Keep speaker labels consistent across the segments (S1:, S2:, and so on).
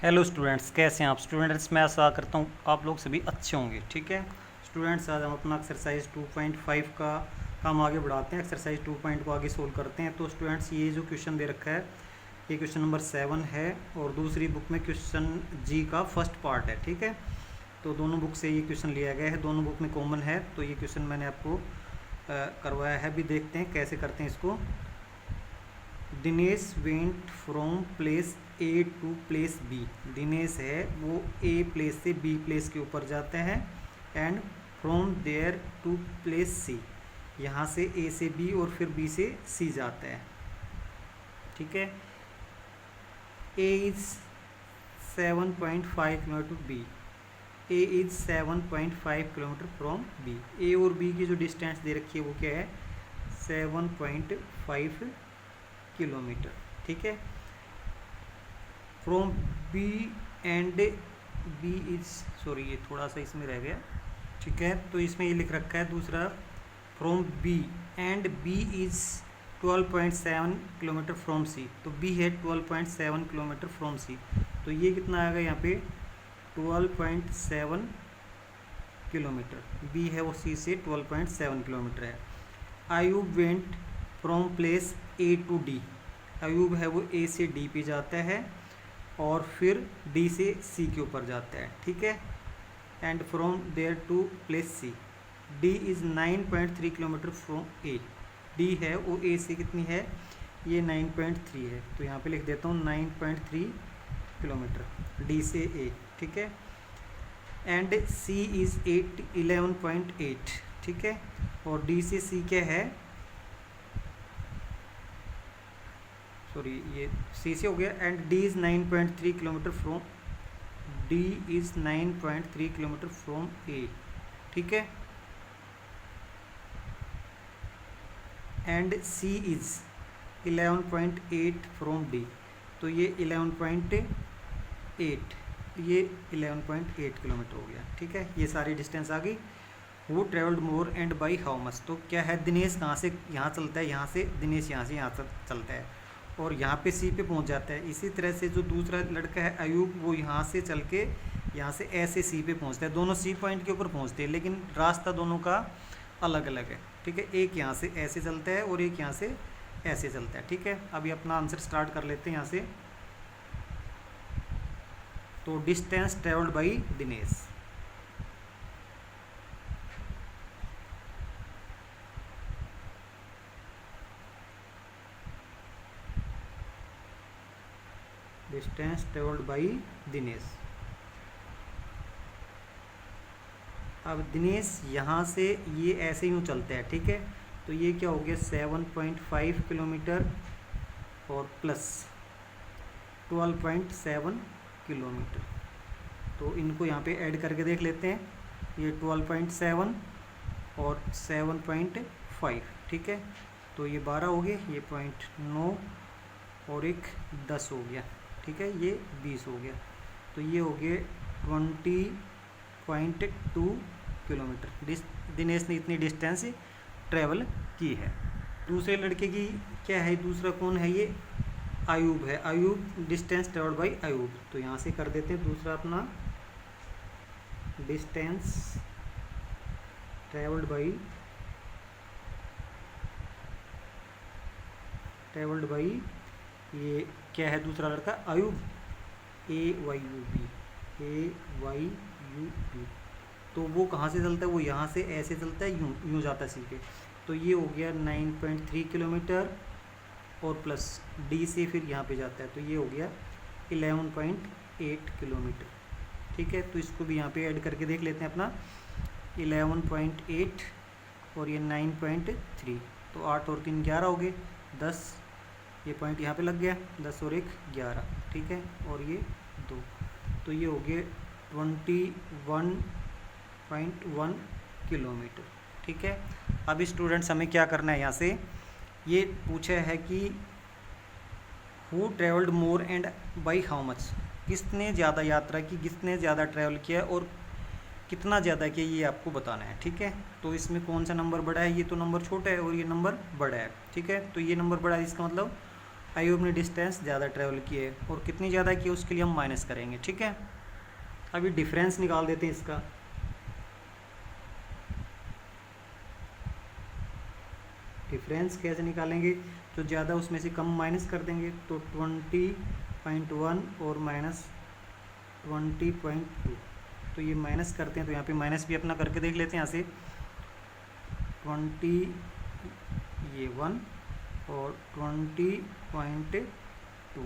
S1: Hello students, कैसे हैं आप स्टूडेंट्स। मैं आशा करता हूँ आप लोग सभी अच्छे होंगे। ठीक है स्टूडेंट्स, आज हम अपना एक्सरसाइज 2.5 का काम आगे बढ़ाते हैं। एक्सरसाइज 2 को आगे सोल्व करते हैं। तो स्टूडेंट्स, ये जो क्वेश्चन दे रखा है ये क्वेश्चन नंबर 7 है और दूसरी बुक में क्वेश्चन जी का फर्स्ट पार्ट है। ठीक है, तो दोनों बुक से ये क्वेश्चन लिया गया है, दोनों बुक में कॉमन है। तो ये क्वेश्चन मैंने आपको करवाया है। अभी देखते हैं कैसे करते हैं इसको। Dinesh went from place A to place B. Dinesh है वो ए प्लेस से बी प्लेस के ऊपर जाते हैं and from there to place C. यहाँ से ए से बी और फिर बी से सी जाता है। ठीक है, A is 7.5 kilometre B. A is 7.5 kilometre from B. A और बी की जो डिस्टेंस दे रखी है वो क्या है, 7.5 किलोमीटर। ठीक है, from B and B is, sorry ये थोड़ा सा इसमें रह गया। ठीक है, तो इसमें ये लिख रखा है दूसरा, from B and B is 12.7 kilometre from C. तो बी है 12.7 किलोमीटर फ्रॉम सी। तो ये कितना आएगा यहाँ पे, 12.7 किलोमीटर। बी है वो सी से 12.7 किलोमीटर है। Ayub went from place A to D. Ayub है वो ए से डी पे जाता है और फिर डी से सी के ऊपर जाता है। ठीक है, and from there to place C. D is 9.3 kilometre from A. D है वो ए से कितनी है, ये 9.3 है। तो यहाँ पे लिख देता हूँ 9.3 किलोमीटर डी से ए। ठीक है, एंड सी इज़ 11.8। ठीक है, और डी से सी क्या है, सॉरी ये सी से हो गया। And D is 9.3 kilometre from, D is 9.3 kilometre from A. ठीक है, and C is 11.8 from D. तो ये 11.8, ये 11.8 किलोमीटर हो गया। ठीक है, ये सारी डिस्टेंस आ गई। वो travelled more and by how much. तो क्या है, दिनेश कहाँ से यहाँ चलता है, यहाँ से दिनेश यहाँ से यहाँ चलता है और यहाँ पे सी पे पहुँच जाता है। इसी तरह से जो दूसरा लड़का है अयूब, वो यहाँ से चल के यहाँ से ऐसे सी पे पहुँचता है। दोनों सी पॉइंट के ऊपर पहुँचते हैं लेकिन रास्ता दोनों का अलग अलग है। ठीक है, एक यहाँ से ऐसे चलता है और एक यहाँ से ऐसे चलता है। ठीक है, अभी अपना आंसर स्टार्ट कर लेते हैं यहाँ से। तो distance travelled by Dinesh, distance travelled by Dinesh. अब दिनेश यहाँ से ये ऐसे यूँ चलता है। ठीक है, तो ये क्या हो गया, 7.5 किलोमीटर और प्लस 12.7 किलोमीटर। तो इनको यहाँ पे ऐड करके देख लेते हैं। ये 12.7 और 7.5। ठीक है, तो ये 12 हो गए, ये 0.9 और एक 10 हो गया। ठीक है, ये 20 हो गया। तो ये हो गए 20.2 किलोमीटर दिनेश ने इतनी डिस्टेंस ट्रैवल की है। दूसरे लड़के की क्या है, दूसरा कौन है, ये अयूब है। Ayub distance travelled by Ayub. तो यहाँ से कर देते हैं दूसरा अपना, डिस्टेंस ट्रेवल्ड बाई ये क्या है, दूसरा लड़का अयूब, AYUB। तो वो कहाँ से चलता है, वो यहाँ से ऐसे चलता है, यूँ जाता है सी पे। तो ये हो गया 9.3 किलोमीटर और प्लस डी से फिर यहाँ पे जाता है। तो ये हो गया 11.8 किलोमीटर। ठीक है, तो इसको भी यहाँ पे ऐड करके देख लेते हैं अपना, 11.8 और ये 9.3। तो 8 और 3 11 हो गए, 10। ये पॉइंट यहाँ पे लग गया, 10 और 1 11। ठीक है, और ये 2। तो ये हो गए 21.1 किलोमीटर। ठीक है, अभी स्टूडेंट्स हमें क्या करना है, यहाँ से ये पूछा है कि who travelled more and by how much. किसने ज़्यादा यात्रा की, किसने ज़्यादा ट्रैवल किया और कितना ज़्यादा किया, ये आपको बताना है। ठीक है, तो इसमें कौन सा नंबर बड़ा है, ये तो नंबर छोटा है और ये नंबर बड़ा है। ठीक है, तो ये नंबर बड़ा है, इसका मतलब अयूब ने डिस्टेंस ज़्यादा ट्रैवल की है और कितनी ज़्यादा की उसके लिए हम माइनस करेंगे। ठीक है, अभी डिफरेंस निकाल देते हैं इसका। डिफरेंस कैसे निकालेंगे, जो ज़्यादा उसमें से कम माइनस कर देंगे, तो 20.1 और माइनस 20.2, तो ये माइनस करते हैं, तो यहाँ पे माइनस भी अपना करके देख लेते हैं। यहाँ से 20 ये 1 और 20.2,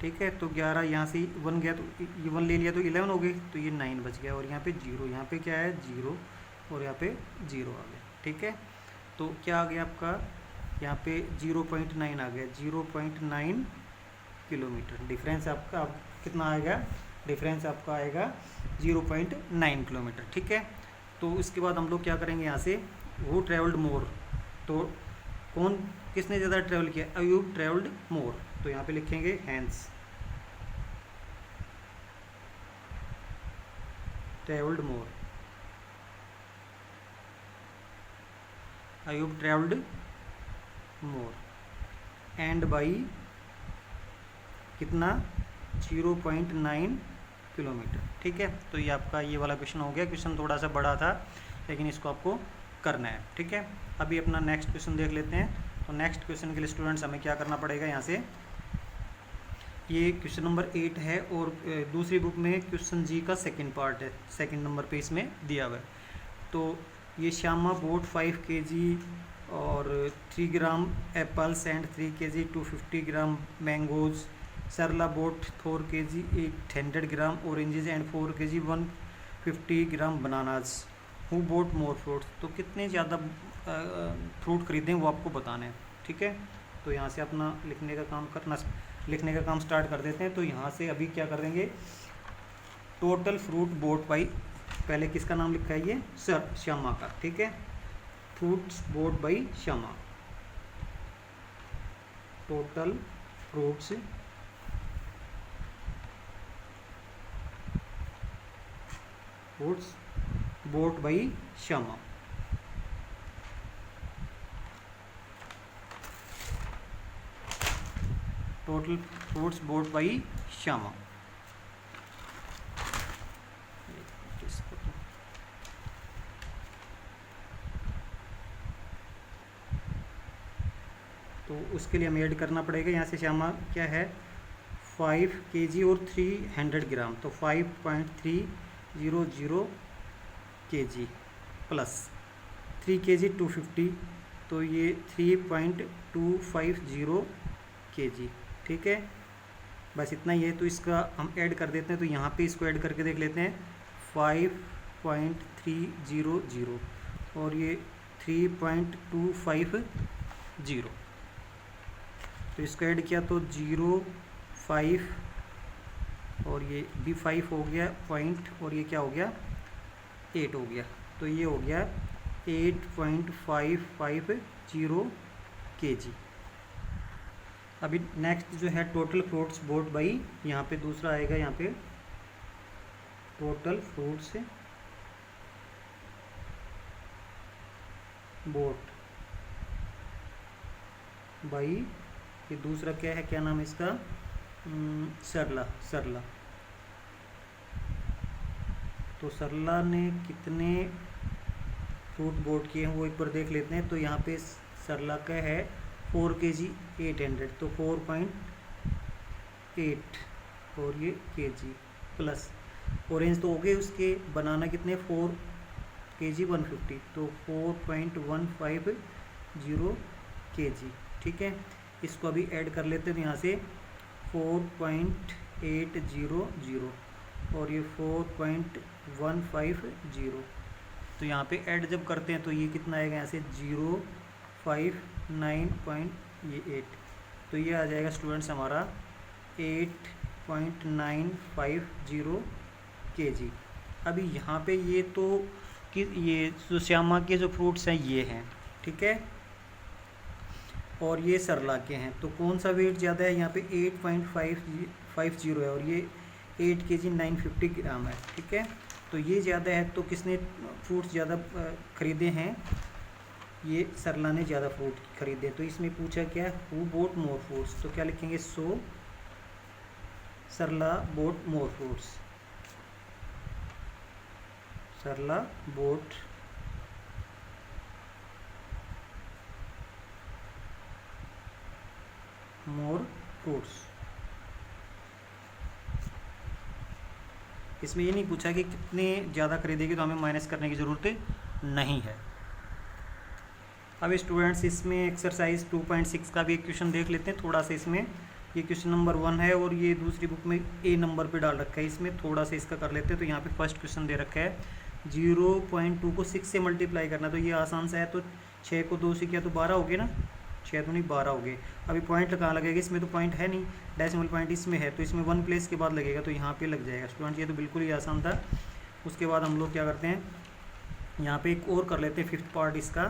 S1: ठीक है। तो 11 यहाँ से 1 गया, तो ये 1 ले लिया तो 11 हो गई, तो ये 9 बच गया, और यहाँ पे 0, यहाँ पे क्या है 0 और यहाँ पे 0 आ गया। ठीक है, तो क्या आ गया आपका, यहाँ पे 0.9 आ गया, 0.9 किलोमीटर डिफरेंस आपका। अब कितना आएगा डिफरेंस आपका आएगा 0.9 किलोमीटर। ठीक है, तो इसके बाद हम लोग क्या करेंगे, यहाँ से वो ट्रेवल्ड मोर, तो कौन किसने ज़्यादा ट्रैवल किया, अयूब ट्रैवल्ड मोर, तो यहाँ पे लिखेंगे Hans travelled more, Ayub travelled more and by कितना 0.9 किलोमीटर। ठीक है, तो ये आपका ये वाला क्वेश्चन हो गया। क्वेश्चन थोड़ा सा बड़ा था लेकिन इसको आपको करना है। ठीक है, अभी अपना नेक्स्ट क्वेश्चन देख लेते हैं। तो नेक्स्ट क्वेश्चन के लिए स्टूडेंट्स हमें क्या करना पड़ेगा, यहाँ से ये क्वेश्चन नंबर 8 है और दूसरी बुक में क्वेश्चन जी का सेकंड पार्ट है, सेकंड नंबर पे इसमें दिया हुआ है। तो ये श्यामा बोट 5 kg और 3 gram apples and 3 kg 250 gram mangoes, Sarla bought 4 kg 800 gram oranges and 4 kg 150 gram bananas, who bought more fruits, तो कितने ज़्यादा फ्रूट खरीदें वो आपको बताना है। ठीक है, तो यहाँ से अपना लिखने का काम स्टार्ट कर देते हैं। तो यहाँ से अभी क्या कर देंगे, टोटल फ्रूट बोट बाई, पहले किसका नाम लिखा है ये श्यामा का। ठीक है, fruits boat by Shyama, total fruits boat by Shyama, total fruits boat by Shyama. तो उसके लिए हमें ऐड करना पड़ेगा, यहाँ से श्यामा क्या है 5 kg और 300 ग्राम, तो 5.300 kg प्लस 3 kg 250, तो ये 3.250 kg। ठीक है, बस इतना ही है। तो इसका हम ऐड कर देते हैं, तो यहाँ पे इसको ऐड करके देख लेते हैं, 5.300 और ये 3.250, तो इसको ऐड किया तो 0.5 और ये भी 5 हो गया पॉइंट, और ये क्या हो गया 8 हो गया, तो ये हो गया 8.550 kg। अभी नेक्स्ट जो है टोटल फ्रूट्स बोट बाई, यहाँ पे दूसरा आएगा, यहाँ पे टोटल फ्रूट्स बोट बाई, ये दूसरा क्या है, क्या नाम है इसका, सरला। तो सरला ने कितने फ्रूट बोट किए हैं वो एक बार देख लेते हैं। तो यहाँ पे सरला का है 4 kg 800, तो 4.8 और ये kg प्लस ऑरेंज तो हो गए उसके, बनाना कितने 4 kg 150, तो 4.150 kg। ठीक है, इसको अभी ऐड कर लेते हैं, यहाँ से 4.800 और ये 4.150, तो यहाँ पे ऐड जब करते हैं तो ये कितना आएगा, यहाँ से 059.8, तो ये आ जाएगा स्टूडेंट्स हमारा 8.950 kg। अभी यहाँ पे ये तो कि ये जो श्यामा के जो फ्रूट्स हैं ये हैं, ठीक है, और ये सरला के हैं, तो कौन सा वेट ज़्यादा है, यहाँ पे 8.550 है और ये 8 kg 950 ग्राम है। ठीक है, तो ये ज़्यादा है, तो किसने फ्रूट्स ज़्यादा ख़रीदे हैं, ये सरला ने ज़्यादा फ्रूट खरीदे। तो इसमें पूछा क्या, हु बोट मोर फ्रूट्स, तो क्या लिखेंगे, सो सरला बोट मोर फ्रूट्स, सरला बोट मोर फ्रूट्स। इसमें ये नहीं पूछा कि कितने ज़्यादा खरीदेगी, तो हमें माइनस करने की ज़रूरत नहीं है। अब स्टूडेंट्स इसमें एक्सरसाइज 2.6 का भी एक क्वेश्चन देख लेते हैं थोड़ा सा। इसमें ये क्वेश्चन नंबर 1 है और ये दूसरी बुक में ए नंबर पे डाल रखा है। इसमें थोड़ा सा इसका कर लेते हैं। तो यहाँ पे फर्स्ट क्वेश्चन दे रखा है 0.2 को 6 से मल्टीप्लाई करना। तो ये आसान सा है। तो 6 को 2 से किया तो 12 हो गए ना, 6 तो नहीं 12 हो गए। अभी पॉइंट कहाँ लगेगा, इसमें तो पॉइंट है नहीं, डेसिमल पॉइंट इसमें है, तो इसमें 1 प्लेस के बाद लगेगा, तो यहाँ पे लग जाएगा। स्टूडेंट ये तो बिल्कुल ही आसान था। उसके बाद हम लोग क्या करते हैं, यहाँ पे एक और कर लेते हैं फिफ्थ पार्ट इसका।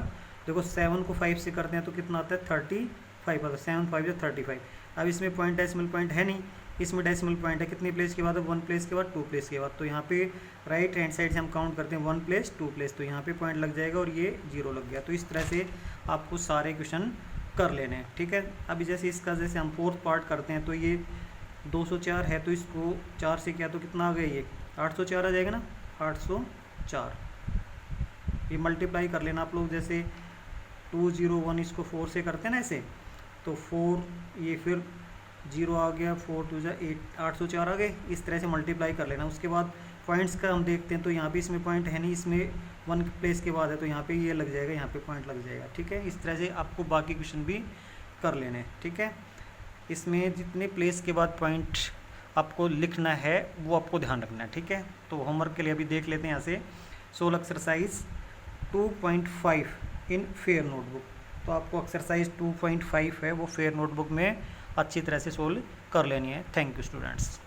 S1: देखो 7 को 5 से करते हैं तो कितना आता है, 35 आता है। 7 5 35। अब इसमें पॉइंट डेसिमल पॉइंट है नहीं, इसमें डेसिमल पॉइंट है। कितने प्लेस के बाद, 1 प्लेस के बाद, 2 प्लेस के बाद। तो यहाँ पे राइट हैंड साइड से हम काउंट करते हैं 1 प्लेस 2 प्लेस, तो यहाँ पे पॉइंट लग जाएगा और ये 0 लग गया। तो इस तरह से आपको सारे क्वेश्चन कर लेने हैं, ठीक है। अभी जैसे इसका जैसे हम फोर्थ पार्ट करते हैं, तो ये 204 है, तो इसको 4 से किया तो कितना आ गया, ये 804 आ जाएगा ना, 804। ये मल्टीप्लाई कर लेना आप लोग। जैसे 201 इसको 4 से करते हैं ना ऐसे, तो 4 ये फिर 0 आ गया, 4 2 जा 8, 804 आ गए। इस तरह से मल्टीप्लाई कर लेना। उसके बाद पॉइंट्स का हम देखते हैं। तो यहाँ पे इसमें पॉइंट है नहीं, इसमें 1 प्लेस के बाद है, तो यहाँ पे ये लग जाएगा, यहाँ पे पॉइंट लग जाएगा, ठीक है। इस तरह से आपको बाकी क्वेश्चन भी कर लेने, ठीक है। इसमें जितने प्लेस के बाद पॉइंट आपको लिखना है वो आपको ध्यान रखना है, ठीक है। तो होमवर्क के लिए अभी देख लेते हैं यहाँ से सोल्व एक्सरसाइज 2.5 इन फेयर नोटबुक। तो आपको एक्सरसाइज 2.5 है वो फेयर नोटबुक में अच्छी तरह से सोल्व कर लेनी है। Thank you students.